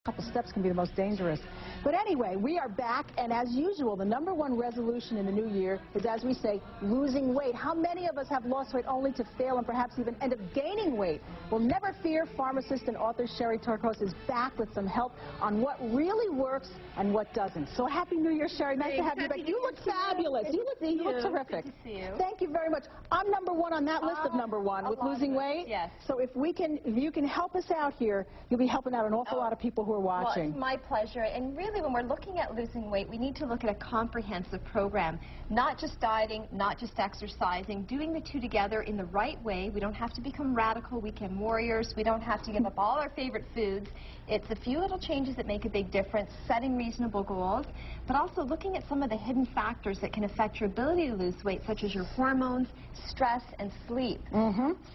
couple steps can be the most dangerous. But anyway, we are back, and as usual, the #1 resolution in the new year is, as we say, losing weight. How many of us have lost weight only to fail and perhaps even end up gaining weight? Well, never fear, pharmacist and author Sherry Torkos is back with some help on what really works and what doesn't. So happy New Year, Sherry. Nice to have you back. You look fabulous. You look terrific. Good to see you. Thank you very much. I'm #1 on that list of #1 with losing weight. Yes. So if you can help us out here, you'll be helping out an awful lot of people who are watching. Well, it's my pleasure. And really, when we're looking at losing weight, we need to look at a comprehensive program. Not just dieting, not just exercising, doing the two together in the right way. We don't have to become radical weekend warriors. We don't have to give up all our favorite foods. It's a few little changes that make a big difference, setting reasonable goals, but also looking at some of the hidden factors that can affect your ability to lose weight, such as your hormones, stress, and sleep.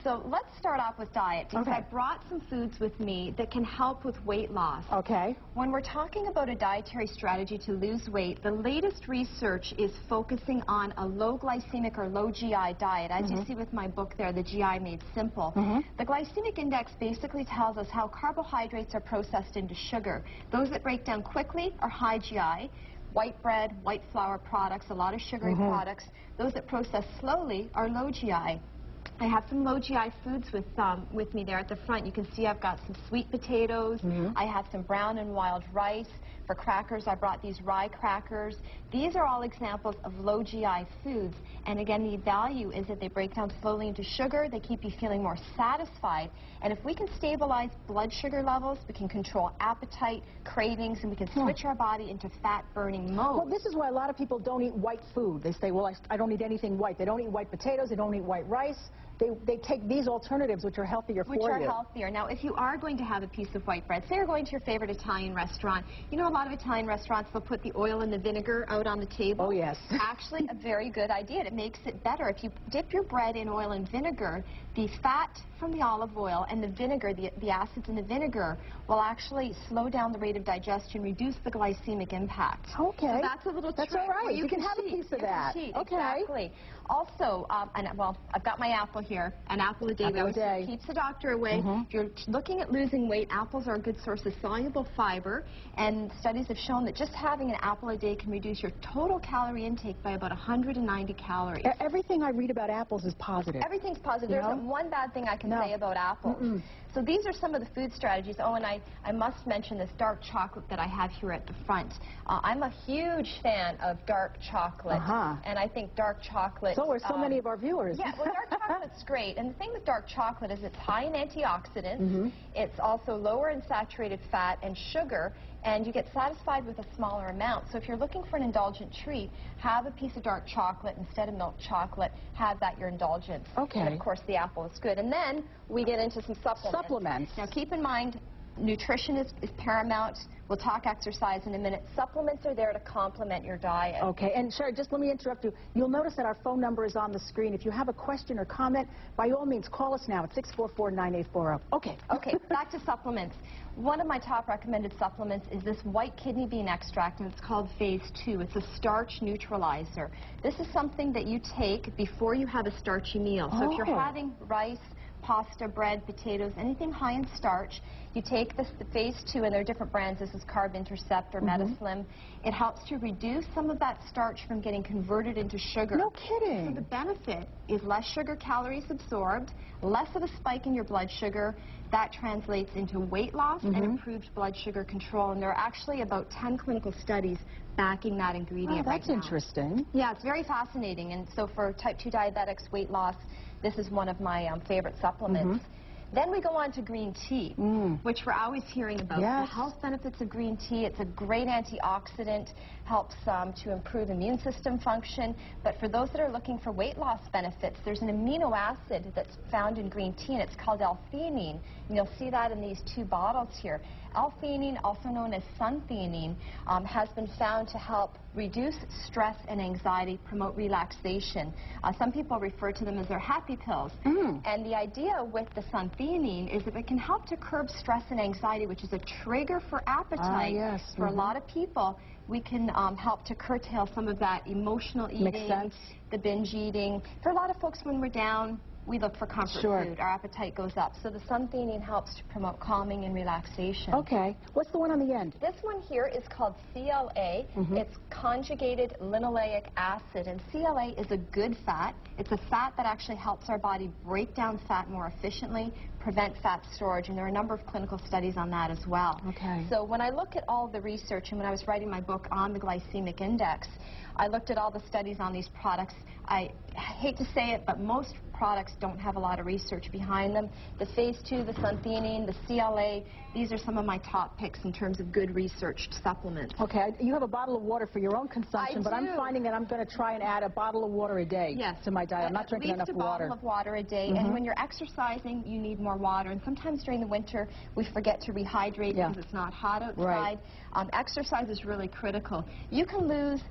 So let's start off with diet, because I brought some foods with me that can help with weight loss. Okay. When we're talking about a dietary strategy to lose weight, the latest research is focusing on a low glycemic or low GI diet. As you see with my book there, The GI Made Simple. The glycemic index basically tells us how carbohydrates are processed into sugar. Those that break down quickly are high GI. White bread, white flour products, a lot of sugary products. Those that process slowly are low GI. I have some low GI foods with me there at the front. You can see I've got some sweet potatoes. I have some brown and wild rice. For crackers, I brought these rye crackers. These are all examples of low GI foods. And again, the value is that they break down slowly into sugar. They keep you feeling more satisfied. And if we can stabilize blood sugar levels, we can control appetite, cravings, and we can switch our body into fat-burning mode. Well, this is why a lot of people don't eat white food. They say, well, I don't eat anything white. They don't eat white potatoes. They don't eat white rice. They take these alternatives, which are healthier for you. Which are healthier. Now, if you are going to have a piece of white bread, say you're going to your favorite Italian restaurant. You know, a lot of Italian restaurants, they'll put the oil and the vinegar out on the table. Oh, yes. Actually, a very good idea. It makes it better. If you dip your bread in oil and vinegar, the fat from the olive oil and the vinegar, the acids in the vinegar, will actually slow down the rate of digestion, reduce the glycemic impact. Okay. So that's a little trick. That's all right. You can have a piece of that. Okay. Exactly. Also, well, I've got my apple here. An apple a day keeps the doctor away. If you're looking at losing weight, apples are a good source of soluble fiber, and studies have shown that just having an apple a day can reduce your total calorie intake by about 190 calories. Everything I read about apples is positive. Everything's positive. There isn't one bad thing I can say about apples. So these are some of the food strategies. Oh, and I must mention this dark chocolate that I have here at the front. I'm a huge fan of dark chocolate, and I think dark chocolate... So are so many of our viewers. Yeah, well, dark chocolate's great. And the thing with dark chocolate is it's high in antioxidants. It's also lower in saturated fat and sugar, and you get satisfied with a smaller amount. So if you're looking for an indulgent treat, have a piece of dark chocolate instead of milk chocolate. Have that your indulgence. Okay. And of course, the apple is good. And then we get into some supplements. Now, keep in mind, nutrition is paramount. We'll talk exercise in a minute. Supplements are there to complement your diet. Okay, and Sherry, just let me interrupt you. You'll notice that our phone number is on the screen. If you have a question or comment, by all means, call us now at 644-9840. Okay. Okay, back to supplements. One of my top recommended supplements is this white kidney bean extract, and it's called Phase 2. It's a starch neutralizer. This is something that you take before you have a starchy meal. So if you're having rice, pasta, bread, potatoes, anything high in starch, you take the Phase 2, and there are different brands. This is Carb Intercept or Metaslim. It helps to reduce some of that starch from getting converted into sugar. No kidding. So the benefit is less sugar calories absorbed, less of a spike in your blood sugar. That translates into weight loss and improved blood sugar control. And there are actually about 10 clinical studies backing that ingredient right now. That's interesting. Yeah, it's very fascinating. And so for type 2 diabetics, weight loss, this is one of my favorite supplements. Then we go on to green tea, which we're always hearing about. Yes. The health benefits of green tea. It's a great antioxidant, helps to improve immune system function. But for those that are looking for weight loss benefits, there's an amino acid that's found in green tea, and it's called L-theanine. And you'll see that in these two bottles here. L-theanine, also known as sun-theanine, has been found to help reduce stress and anxiety, promote relaxation. Some people refer to them as their happy pills. And the idea with the sun-theanine is that it can help to curb stress and anxiety, which is a trigger for appetite. Yes. For a lot of people, we can help to curtail some of that emotional eating, Makes sense. the binge eating. For a lot of folks, when we're down, we look for comfort Sure. food. Our appetite goes up. So the suntheanine helps to promote calming and relaxation. Okay. What's the one on the end? This one here is called CLA. It's conjugated linoleic acid, and CLA is a good fat. It's a fat that actually helps our body break down fat more efficiently, prevent fat storage, and there are a number of clinical studies on that as well. Okay. So when I look at all the research, and when I was writing my book on the glycemic index, I looked at all the studies on these products. I hate to say it, but most products don't have a lot of research behind them. The phase 2, the suntheanine, the CLA, these are some of my top picks in terms of good researched supplements. Okay, you have a bottle of water for your own consumption, but I'm do. finding that I'm going to try and add a bottle of water a day to my diet. I'm not drinking enough water. At least a bottle of water a day, and when you're exercising, you need more water. And sometimes during the winter, we forget to rehydrate because it's not hot outside. Right. Exercise is really critical. You can lose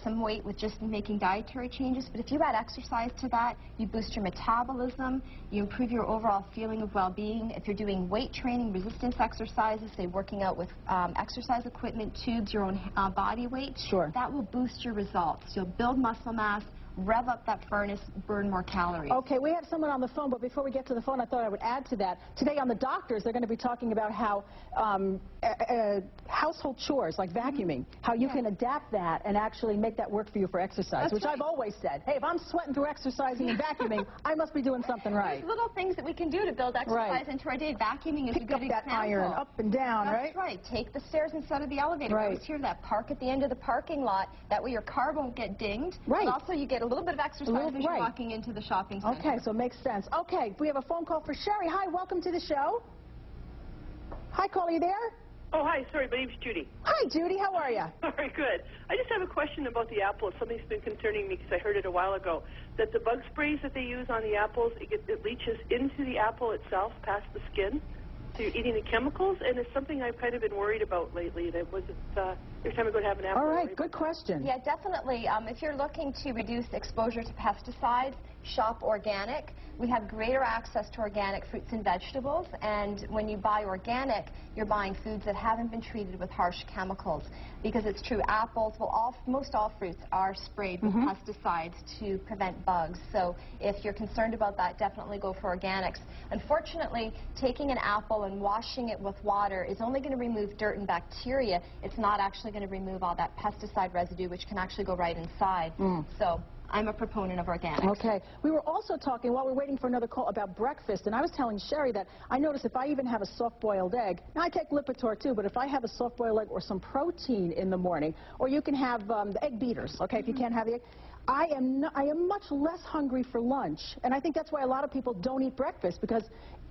some weight with just making dietary changes, but if you add exercise to that, you boost your metabolism, you improve your overall feeling of well-being. If you're doing weight training, resistance exercises, say working out with exercise equipment, tubes, your own body weight, that will boost your results. You'll build muscle mass, rev up that furnace, burn more calories. Okay, we have someone on the phone, but before we get to the phone, I thought I would add to that. Today on The Doctors, they're going to be talking about how household chores, like vacuuming, how you can adapt that and actually make that work for you for exercise, which I've always said, hey, if I'm sweating through exercising and vacuuming, I must be doing something right. There's little things that we can do to build exercise into our day. Vacuuming is a good example. Pick up that iron up and down, That's right. Take the stairs instead of the elevator. Right. I always hear that. Park at the end of the parking lot. That way your car won't get dinged. Right. But also you get a little bit of exercise as you're walking into the shopping center. Okay, so it makes sense. Okay, we have a phone call for Sherry. Hi, welcome to the show. Hi, caller, you there? Oh, hi. Sorry, my name's Judy. Hi, Judy. How are you? Very good. I just have a question about the apple. Something's been concerning me because I heard it a while ago, that the bug sprays that they use on the apples, it leaches into the apple itself, past the skin. So you're eating the chemicals, and it's something I've kind of been worried about lately. That wasn't every time I go to have an apple. All right, good question. Yeah, definitely. If you're looking to reduce exposure to pesticides, shop organic. We have greater access to organic fruits and vegetables, and when you buy organic, you're buying foods that haven't been treated with harsh chemicals. Because it's true, apples, well, most all fruits are sprayed with pesticides to prevent bugs. So if you're concerned about that, definitely go for organics. Unfortunately, taking an apple and washing it with water is only going to remove dirt and bacteria. It's not actually going to remove all that pesticide residue, which can actually go right inside. So I'm a proponent of organics. Okay. We were also talking, while we're waiting for another call, about breakfast, and I was telling Sherry that I notice if I even have a soft-boiled egg, now I take Lipitor too, but if I have a soft-boiled egg or some protein in the morning, or you can have the egg beaters, okay, if you can't have the egg, I am much less hungry for lunch, and I think that's why a lot of people don't eat breakfast, because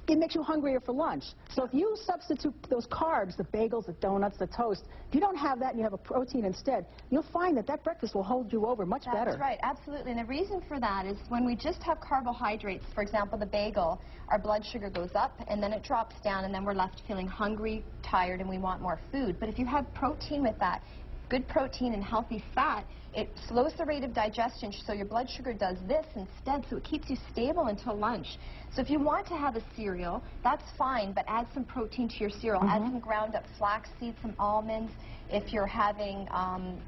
it makes you hungrier for lunch. So if you substitute those carbs, the bagels, the donuts, the toast, if you don't have that and you have a protein instead, you'll find that that breakfast will hold you over much better. That's right, absolutely. And the reason for that is when we just have carbohydrates, for example, the bagel, our blood sugar goes up and then it drops down and then we're left feeling hungry, tired, and we want more food. But if you have protein with that, good protein and healthy fat, it slows the rate of digestion, so your blood sugar does this instead, so it keeps you stable until lunch. So if you want to have a cereal, that's fine, but add some protein to your cereal. Add some ground up flax seeds, some almonds. If you're having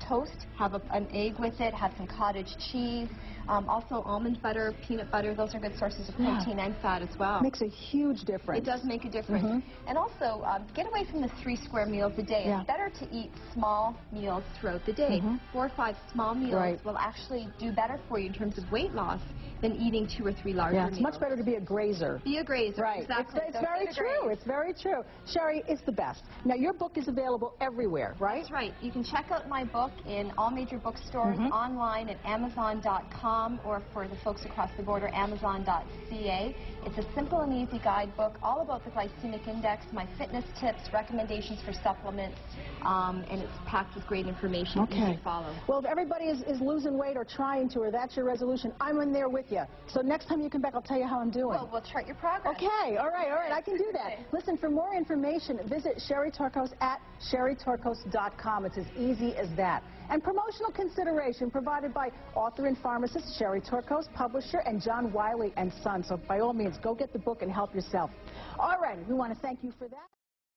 toast, have an egg with it, have some cottage cheese. Also almond butter, peanut butter, those are good sources of protein and fat as well. Makes a huge difference. It does make a difference. And also, get away from the 3 square meals a day. It's better to eat small meals throughout the day. 4 or 5 small meals will actually do better for you in terms of weight loss than eating 2 or 3 larger meals. It's much better to be a grazer. Be a grazer, exactly. It's very true. It's very true. Sherry, it's the best. Now, your book is available everywhere, right? That's right. You can check out my book in all major bookstores, online at Amazon.com, or for the folks across the border, Amazon.ca. It's a simple and easy guidebook all about the glycemic index, my fitness tips, recommendations for supplements, and it's packed with great information you can follow. Well, if everybody is losing weight or trying to, or that's your resolution, I'm in there with you. So next time you come back, I'll tell you how I'm doing. Well, we'll chart your progress. Okay, all right, I can do that. Listen, for more information, visit Sherry Torkos at sherrytorkos.com. It's as easy as that. And promotional consideration provided by author and pharmacist Sherry Torkos, publisher, and John Wiley & Son. So by all means, go get the book and help yourself. All right, we want to thank you for that.